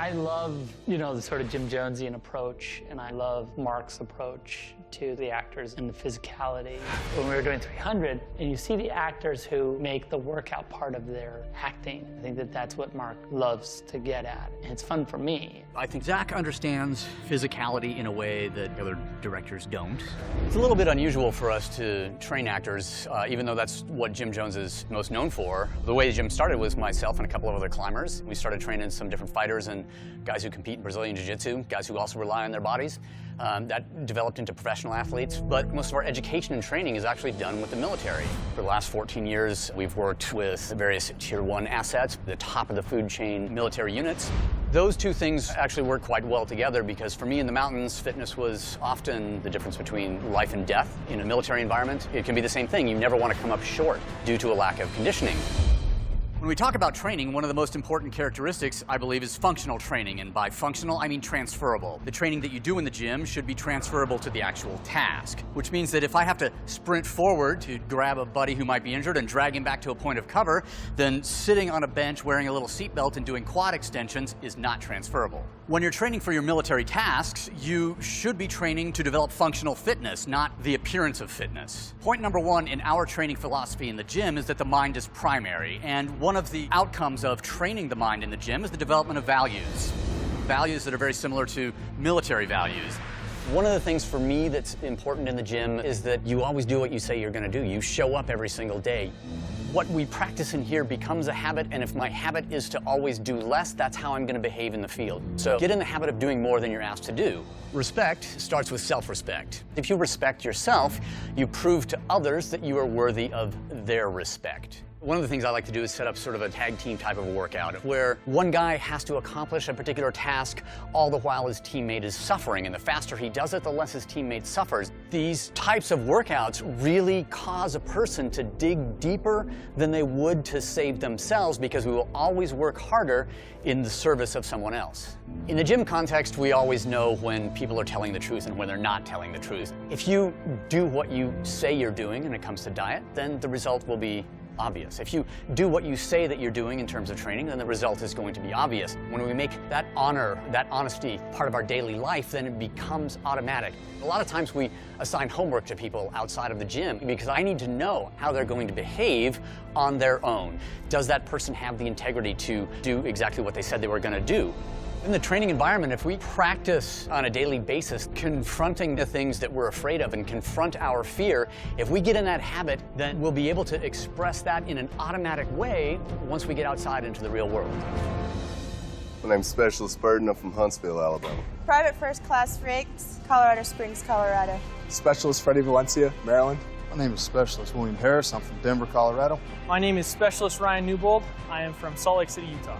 I love, the sort of Jim Jonesian approach, and I love Mark's approach to the actors and the physicality. When we were doing 300, and you see the actors who make the workout part of their acting, I think that that's what Mark loves to get at, and it's fun for me. I think Zach understands physicality in a way that other directors don't. It's a little bit unusual for us to train actors, even though that's what Jim Jones is most known for. The way Jim started was myself and a couple of other climbers. We started training some different fighters and guys who compete in Brazilian Jiu-Jitsu, guys who also rely on their bodies. That developed into professional athletes, but most of our education and training is actually done with the military. For the last 14 years, we've worked with various Tier 1 assets, the top of the food chain military units. Those two things actually work quite well together because for me in the mountains, fitness was often the difference between life and death. In a military environment, it can be the same thing. You never want to come up short due to a lack of conditioning. When we talk about training, one of the most important characteristics, I believe, is functional training. And by functional, I mean transferable. The training that you do in the gym should be transferable to the actual task, which means that if I have to sprint forward to grab a buddy who might be injured and drag him back to a point of cover, then sitting on a bench wearing a little seatbelt and doing quad extensions is not transferable. When you're training for your military tasks, you should be training to develop functional fitness, not the appearance of fitness. Point number one in our training philosophy in the gym is that the mind is primary, and one of the outcomes of training the mind in the gym is the development of values. Values that are very similar to military values. One of the things for me that's important in the gym is that you always do what you say you're going to do. You show up every single day. What we practice in here becomes a habit, and if my habit is to always do less, that's how I'm going to behave in the field. So get in the habit of doing more than you're asked to do. Respect starts with self-respect. If you respect yourself, you prove to others that you are worthy of their respect. One of the things I like to do is set up sort of a tag team type of a workout where one guy has to accomplish a particular task all the while his teammate is suffering, and the faster he does it, the less his teammate suffers. These types of workouts really cause a person to dig deeper than they would to save themselves because we will always work harder in the service of someone else. In the gym context, we always know when people are telling the truth and when they're not telling the truth. If you do what you say you're doing when it comes to diet, then the result will be obvious. If you do what you say that you're doing in terms of training, then the result is going to be obvious. When we make that honor, that honesty part of our daily life, then it becomes automatic. A lot of times we assign homework to people outside of the gym because I need to know how they're going to behave on their own. Does that person have the integrity to do exactly what they said they were going to do? In the training environment, if we practice on a daily basis confronting the things that we're afraid of and confront our fear, if we get in that habit, then we'll be able to express that in an automatic way once we get outside into the real world. My name's Specialist Burden. I'm from Huntsville, Alabama. Private First Class Frakes, Colorado Springs, Colorado. Specialist Freddie Valencia, Maryland. My name is Specialist William Harris. I'm from Denver, Colorado. My name is Specialist Ryan Newbold. I am from Salt Lake City, Utah.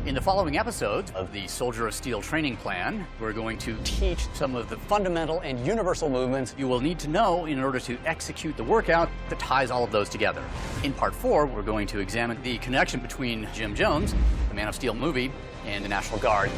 In the following episodes of the Soldier of Steel training plan, we're going to teach some of the fundamental and universal movements you will need to know in order to execute the workout that ties all of those together. In part 4, we're going to examine the connection between Jim Jones, the Man of Steel movie, and the National Guard.